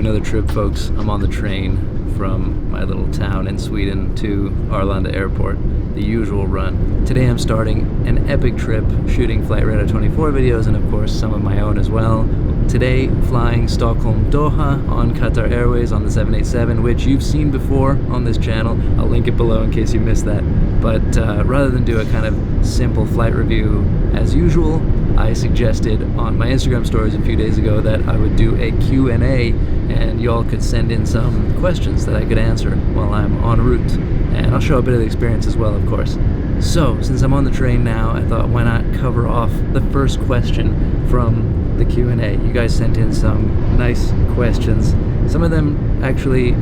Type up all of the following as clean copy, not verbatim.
another trip, folks. I'm on the train from my little town in Sweden to Arlanda Airport, the usual run. Today I'm starting an epic trip, shooting Flightradar24 videos and of course some of my own as well. Today, flying Stockholm-Doha on Qatar Airways on the 787, which you've seen before on this channel. I'll link it below in case you missed that. But rather than do a kind of simple flight review as usual, I suggested on my Instagram stories a few days ago that I would do a Q&A and y'all could send in some questions that I could answer while I'm en route. And I'll show a bit of the experience as well, of course. So, since I'm on the train now, I thought why not cover off the first question from the Q&A. You guys sent in some nice questions. Some of them actually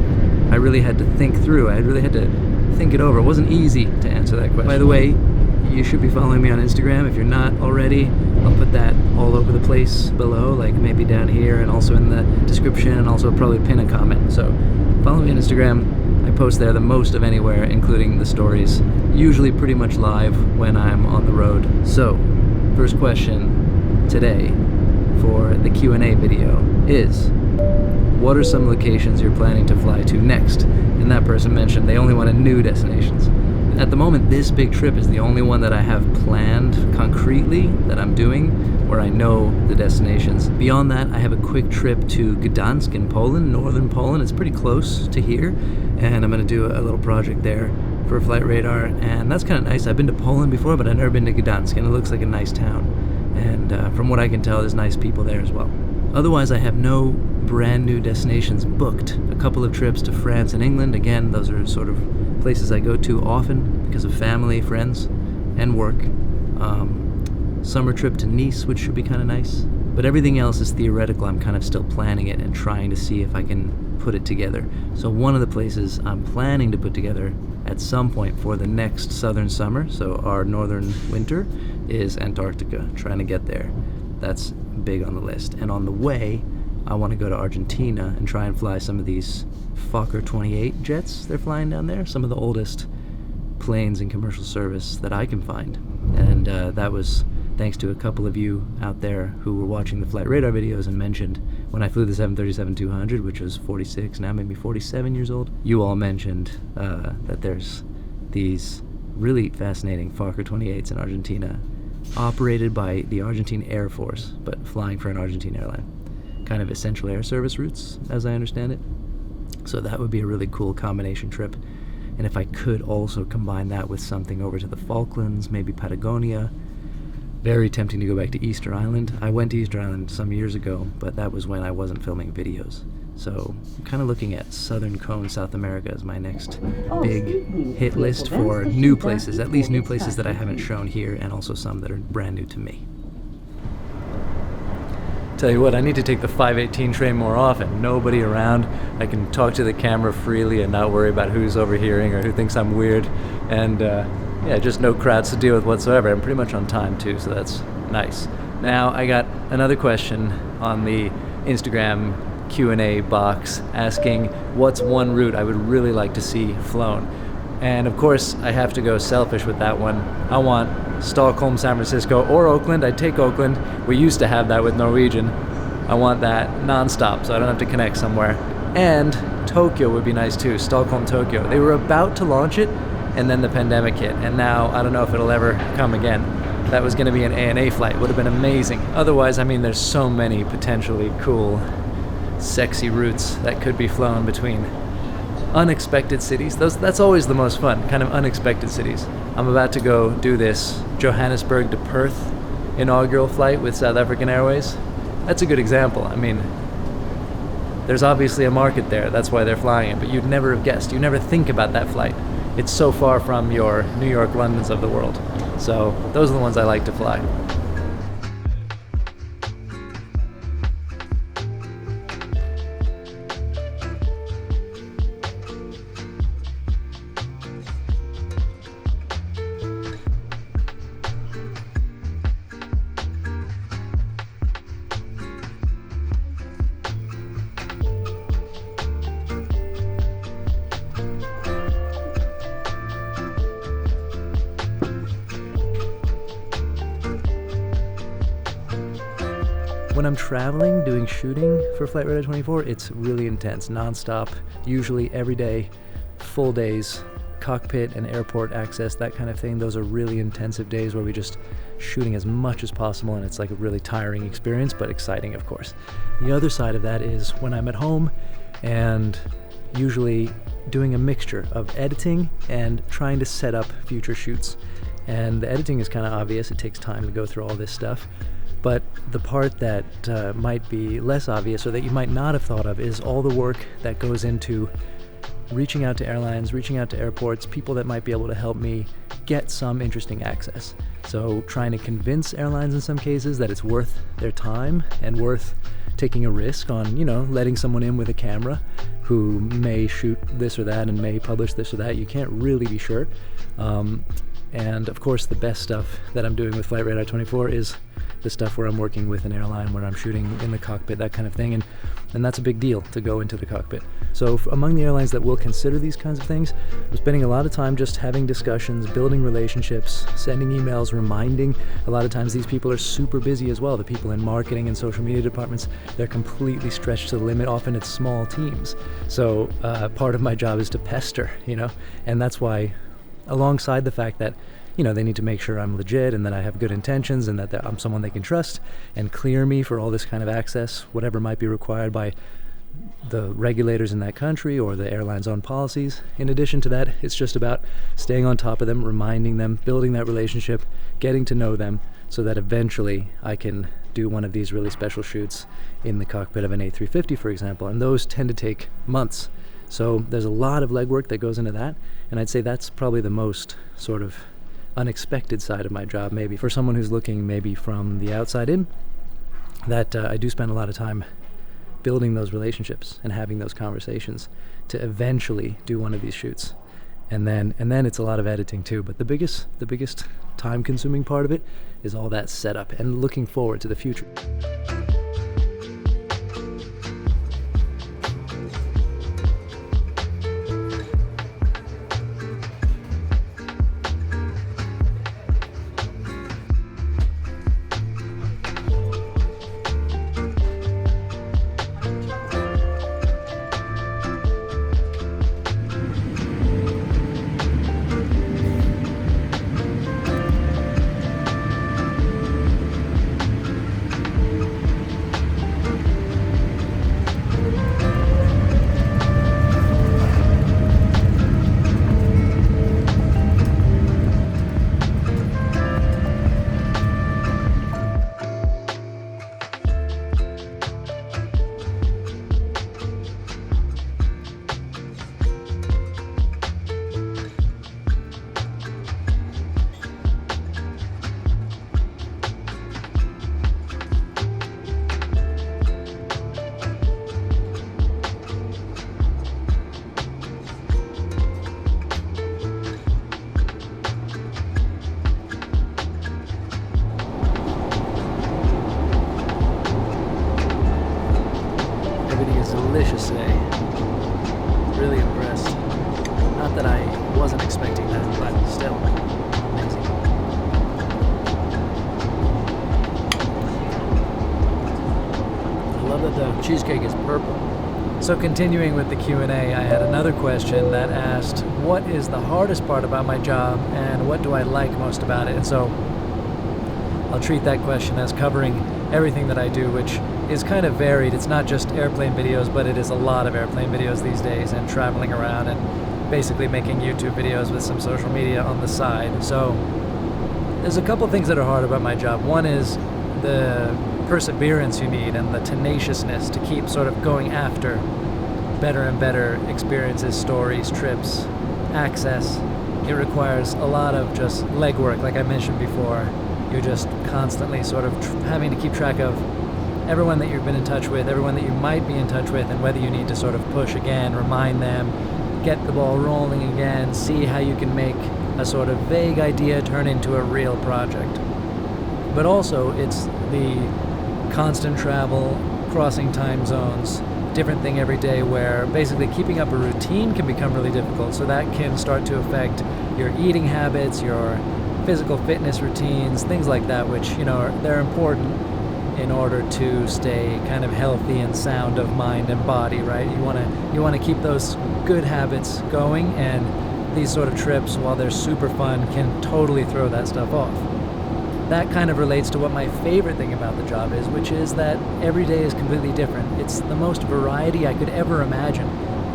I really had to think through. I really had to think it over. It wasn't easy to answer that question. By the way, you should be following me on Instagram if you're not already. I'll put that all over the place below, like maybe down here and also in the description, and also probably pin a comment. So follow me on Instagram. I post there the most of anywhere, including the stories, usually pretty much live when I'm on the road. So, first question today for the Q&A video is, what are some locations you're planning to fly to next? And that person mentioned they only wanted new destinations. At the moment, this big trip is the only one that I have planned concretely that I'm doing, where I know the destinations. Beyond that, I have a quick trip to Gdansk in Poland, northern Poland. It's pretty close to here, and I'm gonna do a little project there for Flightradar, and that's kind of nice. I've been to Poland before, but I've never been to Gdansk, and it looks like a nice town. And from what I can tell, there's nice people there as well. Otherwise, I have no brand new destinations booked. A couple of trips to France and England. Again, those are sort of places I go to often because of family, friends, and work. Summer trip to Nice, which should be kind of nice. But everything else is theoretical. I'm kind of still planning it and trying to see if I can put it together. So one of the places I'm planning to put together at some point for the next southern summer, so our northern winter, is Antarctica, trying to get there. That's big on the list. And on the way, I want to go to Argentina and try and fly some of these Fokker 28 jets they're flying down there, some of the oldest planes in commercial service that I can find. And that was thanks to a couple of you out there who were watching the Flightradar videos and mentioned when I flew the 737-200, which was 46, now maybe 47 years old, you all mentioned that there's these really fascinating Fokker 28s in Argentina, operated by the Argentine Air Force, but flying for an Argentine airline. Kind of essential air service routes, as I understand it. So that would be a really cool combination trip. And if I could also combine that with something over to the Falklands, maybe Patagonia. Very tempting to go back to Easter Island. I went to Easter Island some years ago, but that was when I wasn't filming videos. So I'm kind of looking at Southern Cone, South America as my next big hit list for new places, at least new places that I haven't shown here, and also some that are brand new to me. Tell you what, I need to take the 518 train more often. Nobody around. I can talk to the camera freely and not worry about who's overhearing or who thinks I'm weird. And yeah, just no crowds to deal with whatsoever. I'm pretty much on time too, so that's nice. Now I got another question on the Instagram Q&A box asking what's one route I would really like to see flown. And of course I have to go selfish with that one. I want Stockholm, San Francisco, or Oakland. I'd take Oakland. We used to have that with Norwegian. I want that non-stop so I don't have to connect somewhere. And Tokyo would be nice too, Stockholm, Tokyo. They were about to launch it and then the pandemic hit, and now I don't know if it'll ever come again. That was going to be an ANA flight, would have been amazing. Otherwise, I mean, there's so many potentially cool, sexy routes that could be flown between unexpected cities. That's always the most fun, kind of unexpected cities. I'm about to go do this Johannesburg to Perth inaugural flight with South African Airways. That's a good example. I mean, there's obviously a market there, that's why they're flying it, but you'd never have guessed. You never think about that flight. It's so far from your New York, Londons of the world. So those are the ones I like to fly. When I'm traveling, doing shooting for Flightradar24, it's really intense, non-stop, usually every day, full days, cockpit and airport access, that kind of thing. Those are really intensive days where we're just shooting as much as possible, and it's like a really tiring experience, but exciting, of course. The other side of that is when I'm at home and usually doing a mixture of editing and trying to set up future shoots. And the editing is kind of obvious, it takes time to go through all this stuff. But the part that might be less obvious, or that you might not have thought of, is all the work that goes into reaching out to airlines, reaching out to airports, people that might be able to help me get some interesting access. So trying to convince airlines in some cases that it's worth their time and worth taking a risk on, you know, letting someone in with a camera who may shoot this or that and may publish this or that. You can't really be sure. And of course, the best stuff that I'm doing with Flightradar24 is the stuff where I'm working with an airline, where I'm shooting in the cockpit, that kind of thing, and that's a big deal to go into the cockpit. So among the airlines that will consider these kinds of things, I'm spending a lot of time just having discussions, building relationships, sending emails, reminding. A lot of times these people are super busy as well. The people in marketing and social media departments, they're completely stretched to the limit. Often it's small teams. So part of my job is to pester, you know, and that's why, alongside the fact that, you know, they need to make sure I'm legit and that I have good intentions and that I'm someone they can trust and clear me for all this kind of access, whatever might be required by the regulators in that country or the airline's own policies. In addition to that, it's just about staying on top of them, reminding them, building that relationship, getting to know them, so that eventually I can do one of these really special shoots in the cockpit of an A350, for example, and those tend to take months. So there's a lot of legwork that goes into that, and I'd say that's probably the most sort of unexpected side of my job, maybe for someone who's looking maybe from the outside in, that I do spend a lot of time building those relationships and having those conversations to eventually do one of these shoots. And then it's a lot of editing too, but the biggest time consuming part of it is all that setup and looking forward to the future. Delicious today. Really impressed. Not that I wasn't expecting that, but still amazing. I love that the cheesecake is purple. So continuing with the Q&A, I had another question that asked, what is the hardest part about my job and what do I like most about it? And so I'll treat that question as covering everything that I do, which is kind of varied. It's not just airplane videos, but it is a lot of airplane videos these days, and traveling around and basically making YouTube videos with some social media on the side. So there's a couple things that are hard about my job. One is the perseverance you need and the tenaciousness to keep sort of going after better and better experiences, stories, trips, access. It requires a lot of just legwork, like I mentioned before. You're just constantly sort of having to keep track of everyone that you've been in touch with, everyone that you might be in touch with, and whether you need to sort of push again, remind them, get the ball rolling again, see how you can make a sort of vague idea turn into a real project. But also it's the constant travel, crossing time zones, different thing every day, where basically keeping up a routine can become really difficult. So that can start to affect your eating habits, your physical fitness routines, things like that, which, you know, they're important. in order to stay kind of healthy and sound of mind and body, right? You want to keep those good habits going, and these sort of trips, while they're super fun, can totally throw that stuff off. That kind of relates to what my favorite thing about the job is, which is that every day is completely different. It's the most variety I could ever imagine.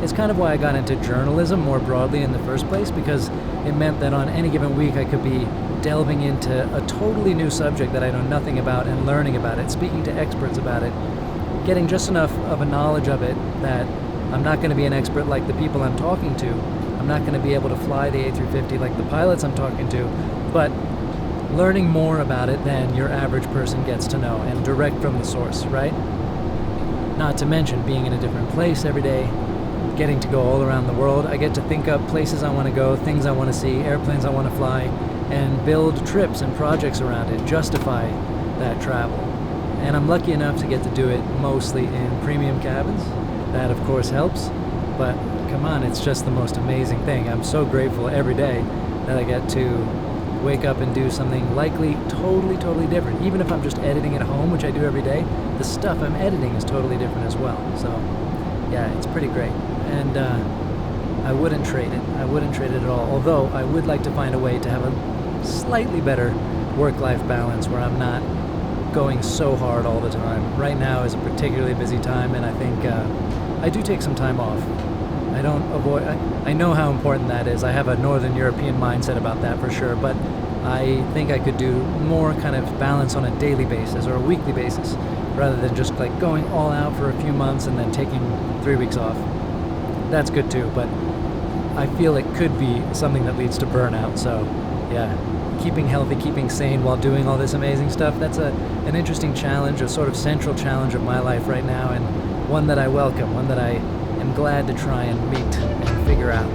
It's kind of why I got into journalism more broadly in the first place, because it meant that on any given week I could be delving into a totally new subject that I know nothing about and learning about it, speaking to experts about it, getting just enough of a knowledge of it that I'm not going to be an expert like the people I'm talking to. I'm not going to be able to fly the A350 like the pilots I'm talking to, but learning more about it than your average person gets to know, and direct from the source, right? Not to mention being in a different place every day, getting to go all around the world. I get to think up places I want to go, things I want to see, airplanes I want to fly, and build trips and projects around it, justify that travel. And I'm lucky enough to get to do it mostly in premium cabins. That of course helps, but come on, it's just the most amazing thing. I'm so grateful every day that I get to wake up and do something likely totally different. Even if I'm just editing at home, which I do every day, the stuff I'm editing is totally different as well. So yeah, it's pretty great. And I wouldn't trade it. I wouldn't trade it at all. Although I would like to find a way to have a slightly better work-life balance where I'm not going so hard all the time. Right now is a particularly busy time, and I think I do take some time off. I don't avoid. I know how important that is. I have a Northern European mindset about that for sure, but I think I could do more kind of balance on a daily basis or a weekly basis, rather than just like going all out for a few months and then taking 3 weeks off. That's good too, but I feel it could be something that leads to burnout. So yeah, keeping healthy, keeping sane while doing all this amazing stuff, that's an interesting challenge, a sort of central challenge of my life right now, and one that I welcome, one that I am glad to try and meet and figure out.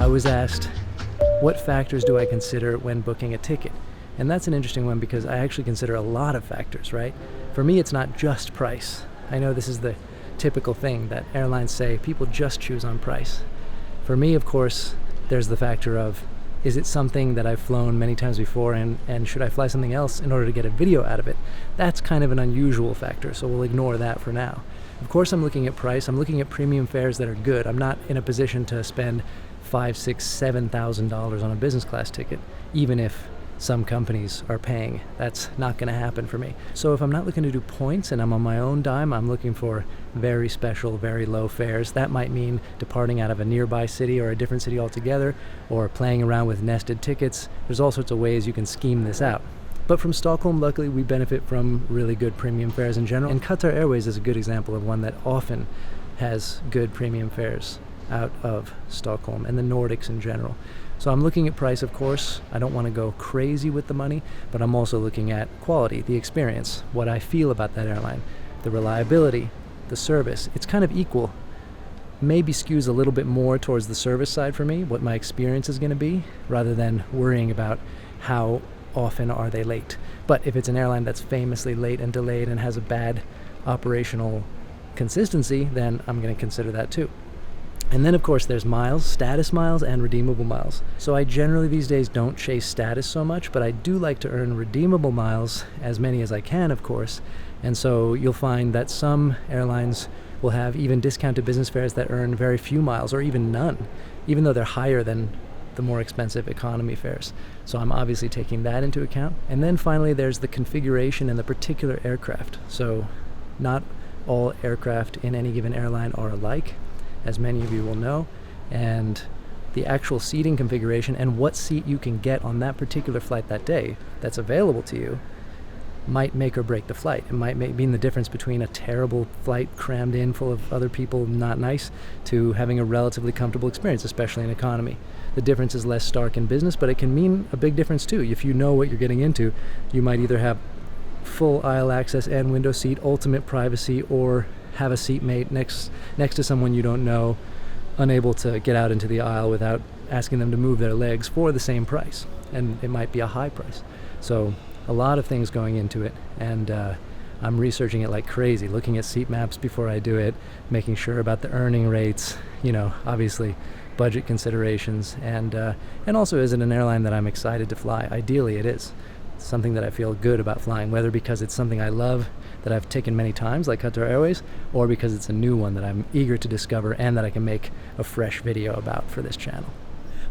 I was asked, what factors do I consider when booking a ticket? And that's an interesting one because I actually consider a lot of factors, right? For me, it's not just price. I know this is the typical thing that airlines say, people just choose on price. For me, of course, there's the factor of, is it something that I've flown many times before, and should I fly something else in order to get a video out of it? That's kind of an unusual factor, so we'll ignore that for now. Of course, I'm looking at price. I'm looking at premium fares that are good. I'm not in a position to spend $5,000, $6,000, $7,000 on a business class ticket, even if some companies are paying. That's not going to happen for me. So if I'm not looking to do points and I'm on my own dime, I'm looking for very special, very low fares. That might mean departing out of a nearby city or a different city altogether, or playing around with nested tickets. There's all sorts of ways you can scheme this out. But from Stockholm, luckily, we benefit from really good premium fares in general. And Qatar Airways is a good example of one that often has good premium fares out of Stockholm, and the Nordics in general. So I'm looking at price, of course. I don't want to go crazy with the money, but I'm also looking at quality, the experience, what I feel about that airline, the reliability, the service. It's kind of equal. Maybe skews a little bit more towards the service side for me, what my experience is going to be, rather than worrying about how often are they late. But if it's an airline that's famously late and delayed and has a bad operational consistency, then I'm going to consider that too. And then, of course, there's miles, status miles, and redeemable miles. So I generally these days don't chase status so much, but I do like to earn redeemable miles, as many as I can, of course. And so you'll find that some airlines will have even discounted business fares that earn very few miles or even none, even though they're higher than the more expensive economy fares. So I'm obviously taking that into account. And then finally, there's the configuration and the particular aircraft. So not all aircraft in any given airline are alike, as many of you will know, and the actual seating configuration and what seat you can get on that particular flight that day that's available to you might make or break the flight. It might mean the difference between a terrible flight crammed in full of other people not nice to having a relatively comfortable experience, especially in economy. The difference is less stark in business, but it can mean a big difference too. If you know what you're getting into, you might either have full aisle access and window seat, ultimate privacy, or have a seatmate next to someone you don't know, unable to get out into the aisle without asking them to move their legs for the same price. And it might be a high price. So a lot of things going into it, and I'm researching it like crazy, looking at seat maps before I do it, making sure about the earning rates, obviously budget considerations, and also is it an airline that I'm excited to fly? Ideally it is. It's something that I feel good about flying, whether because it's something I love that I've taken many times like Qatar Airways, or because it's a new one that I'm eager to discover and that I can make a fresh video about for this channel.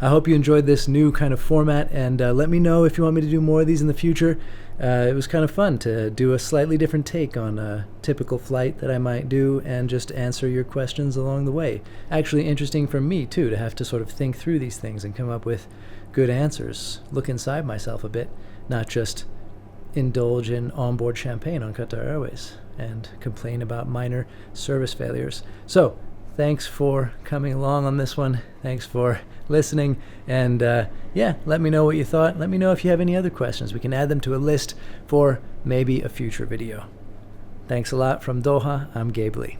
I hope you enjoyed this new kind of format, and let me know if you want me to do more of these in the future. It was kind of fun to do a slightly different take on a typical flight that I might do and just answer your questions along the way. Actually interesting for me too to have to sort of think through these things and come up with good answers, look inside myself a bit, not just indulge in onboard champagne on Qatar Airways and complain about minor service failures. So thanks for coming along on this one. Thanks for listening. And yeah, let me know what you thought. Let me know if you have any other questions. We can add them to a list for maybe a future video. Thanks a lot from Doha. I'm Gabe Lee.